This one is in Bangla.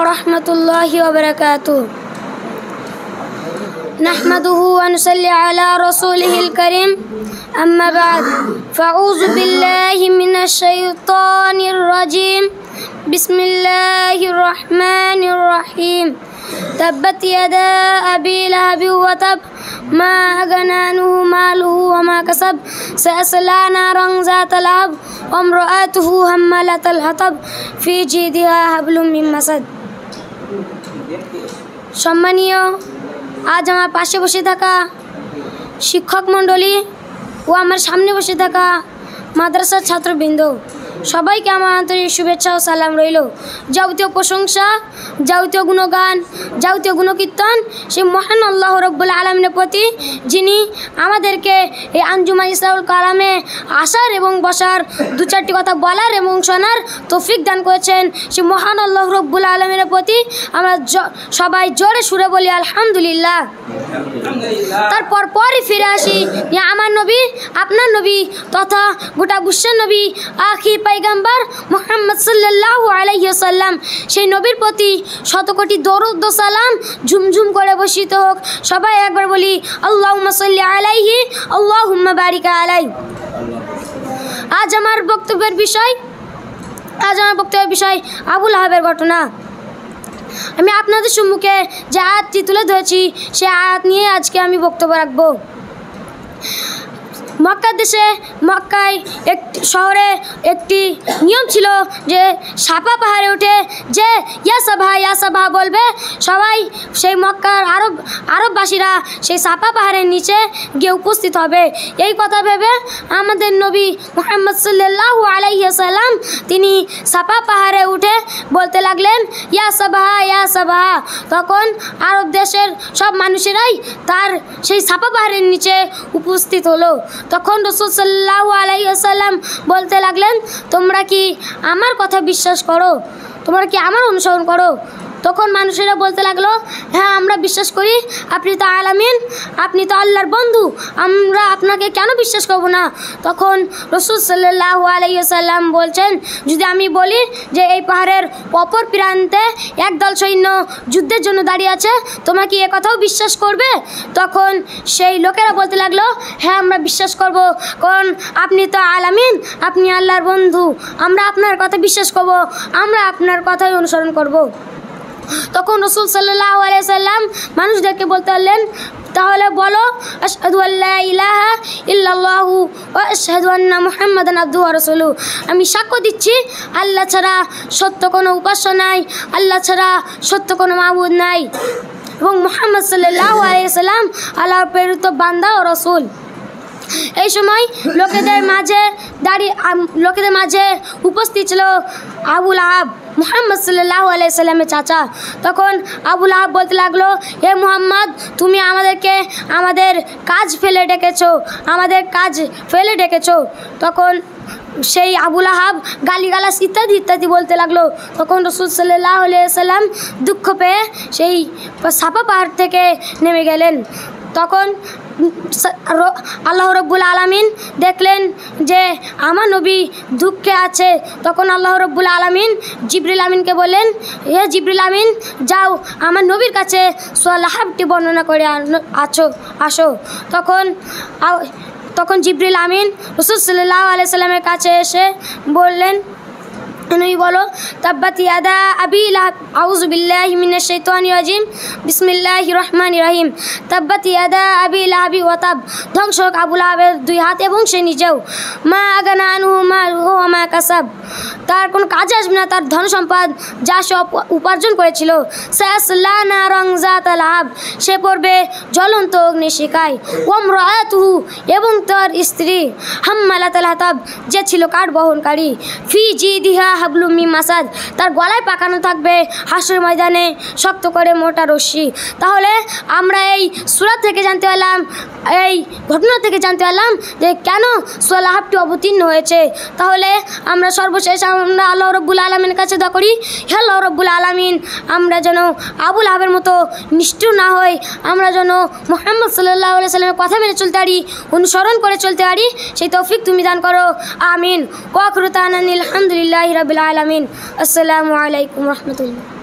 वरहमतुल्लाहि वबरकातुहू। नहमदुहु व नुसल्ली अला रसूलिहिल करीम। अम्मा बाद फ़अऊज़ु बिल्लाहि मिनश शैतानिर रजीम। बिस्मिल्लाहिर रहमानिर रहीम। तब्बत यदा अबी लहब व तब मा अगना अन्हु मालुहु व मा कसब सयस्ला नारन ज़ात लहब व इम्रअतुहु हम्मालतल हतब फी जीदिहा हब्लुम मिन मसद। सम्मानीय आज আমার পাশে বসে থাকা শিক্ষক মণ্ডলী ও আমার সামনে বসে থাকা মাদ্রাসার ছাত্রবৃন্দ সবাইকে আমার আন্তরিক শুভেচ্ছা ও সালাম রইল। যাবতীয় প্রশংসা, যাবতীয় গুণগান, যাবতীয় গুণকীর্তন সেই মহান আল্লাহ রাব্বুল আলামিনের প্রতি, যিনি আমাদেরকে এই আঞ্জুমান ইসলাহুল কালামে আসার এবং বসার দু চারটি কথা বলার এবং শোনার তৌফিক দান করেছেন। সেই মহান আল্লাহ রাব্বুল আলামিনের প্রতি আমরা সবাই জোরে সুরে বলি আলহামদুলিল্লাহ। তারপর পরই ফিরে আসি যে আমার নবী, আপনার নবী তথা গোটা বিশ্বের নবী আখির पैगम्बर मोहम्मद सल्लल्लाहु अलैहि वसल्लम সেই নবীর প্রতি শত কোটি দরুদ ও সালাম ঝুমঝুম করে বর্ষিত হোক। সবাই একবার বলি আল্লাহুম্মা সাল্লি আলাইহি আল্লাহুম্মা বারিক আলাইহি। আজ আমার বক্তব্যের বিষয় আবু লাহাবের ঘটনা। আমি আপনাদের সম্মুখে যে আয়াতটি তুলে ধরেছি সেই আয়াত নিয়ে আজকে আমি বক্তব্য রাখব। মক্কা দেশে, মক্কায় একটি শহরে একটি নিয়ম ছিল যে সাপা পাহাড়ে উঠে যে ইয়া সাবা বলবে, সবাই সেই মক্কার আরববাসীরা সেই সাপা পাহাড়ের নিচে গিয়ে উপস্থিত হবে। এই কথা ভেবে আমাদের নবী মুহাম্মদ সাল্লাল্লাহু আলাইহি ওয়াসাল্লাম তিনি সাপা পাহাড়ে উঠে বলতে লাগলেন ইয়া সাবা। তখন আরব দেশের সব মানুষেরাই তার সেই সাপা পাহাড়ের নিচে উপস্থিত হলো। তখন রাসূল সাল্লাল্লাহু আলাইহি ওয়াসাল্লাম বলতে লাগলেন তোমরা কি আমার কথা বিশ্বাস করো, তোমরা কি আমার অনুসরণ করো? তখন মানুষেরা বলতে লাগলো হ্যাঁ আমরা বিশ্বাস করি, আপনি তো আলামিন, আপনি তো আল্লাহর বন্ধু, আমরা আপনাকে কেন বিশ্বাস করব না? তখন রাসূল সাল্লাল্লাহু আলাইহি ওয়াসাল্লাম বলছেন যদি আমি বলি যে এই পাহাড়ের অপর প্রান্তে একদল সৈন্য যুদ্ধের জন্য দাঁড়িয়ে আছে, তোমরা কি কথাও বিশ্বাস করবে? তখন সেই লোকেরা বলতে লাগলো হ্যাঁ আমরা বিশ্বাস করব, কারণ আপনি তো আলামিন, আপনি আল্লাহর বন্ধু, আমরা আপনার কথা বিশ্বাস করব, আমরা আপনার কথাই অনুসরণ করব। তখন রাসূল সাল্লাল্লাহু আলাইহি ওয়াসাল্লাম মানুষদেরকে বলতে লাগলেন তাহলে বলো আশহাদু আল্লা ইলাহা ইল্লাল্লাহু ওয়া আশহাদু আন্না মুহাম্মাদান আবদুহু ওয়া রাসূলুহু। আমি সাক্ষ্য দিচ্ছি আল্লাহ ছাড়া সত্য কোনো উপাস্য নাই, আল্লাহ ছাড়া সত্য কোনো মাবুদ নাই, এবং মুহাম্মদ সাল্লাল্লাহু আলাইহি ওয়াসাল্লাম আল্লাহর প্রেরিত বান্দা ও রাসূল। এই সময় লোকেদের মাঝে উপস্থিত ছিল আবু লাহাব, মুহাম্মদ সাল্লাল্লাহু আলাইহি সাল্লামের চাচা। তখন আবু লাহাব বলতে লাগলো হে মুহাম্মদ, তুমি আমাদেরকে আমাদের কাজ ফেলে ডেকেছো। তখন সেই আবু লাহাব গালিগালাজ ইত্যাদি বলতে লাগলো। তখন রাসূল সাল্লাল্লাহু আলাইহি সাল্লাম দুঃখ পেয়ে সেই সাপা পাহাড় থেকে নেমে গেলেন। তখন আল্লাহ রাব্বুল আলামিন দেখলেন যে আমার নবী দুঃখে আছে। তখন আল্লাহ রাব্বুল আলামিন জিবরিল আমিনকে বললেন হে জিবরিল আমিন, যাও আমার নবীর কাছে সূরা লাহাবটি বর্ণনা করে আসো। তখন জিবরিল আমিন রাসূল সাল্লাল্লাহু আলাইহি সাল্লামের কাছে এসে বললেন নবী বলো তাব্বাত ইয়াদা আবি লাহাব আউযু বিল্লাহি মিনাশ শাইতানির রাজিম বিসমিল্লাহির রহমানির রহিম। তাব্বাত ইয়াদা আবি লাহাবি ওয়া তাব, ধ্বংস হোক আবু লাহাবের দুই হাত এবং সে নিজেও। মা আগানা আনহু মালুহু ওয়া মা কাসাব, তার কোনো কাজে আসবে না তার ধন সম্পদ যা সে উপার্জন করেছিল। সায়াসলা নারান যাতা লাহাব, সে পড়বে জ্বলন্ত অগ্নিশিখায়। ওয়া ইমরাআতুহু, এবং তার স্ত্রী হাম্মালাতাল হাতাব, যে ছিল কাঠ বহনকারী। ফি জিদিহা হাবলুম মিন মাসাদ, তার গলায় পাকানো থাকবে হাসর ময়দানে শক্ত করে মোটা রশ্মি। তাহলে আমরা এই সূরা থেকে জানতে পারলাম, এই ঘটনা থেকে জানতে পারলাম যে কেন সূরা লাহাবটি অবতীর্ণ হয়েছে। তাহলে আমরা সর্বশেষ আমরা আল্লাহ রাব্বুল আলামিনের কাছে দোয়া করি, হে আল্লাহ রাব্বুল আলামিন, আমরা যেন আবু লাহাবের মতো নিষ্ঠুর না হই, আমরা যেন মুহাম্মদ সাল্লাল্লাহু আলাইহি সাল্লামের কথা মেনে চলতে পারি, অনুসরণ করে চলতে পারি, সেই তৌফিক তুমি দান করো, আমিন। ওয়া আখিরু দাওয়ানা আলহামদুলিল্লাহি রাব্বিল আলামিন। আসসালামু আলাইকুম ওয়া রাহমাতুল্লাহ।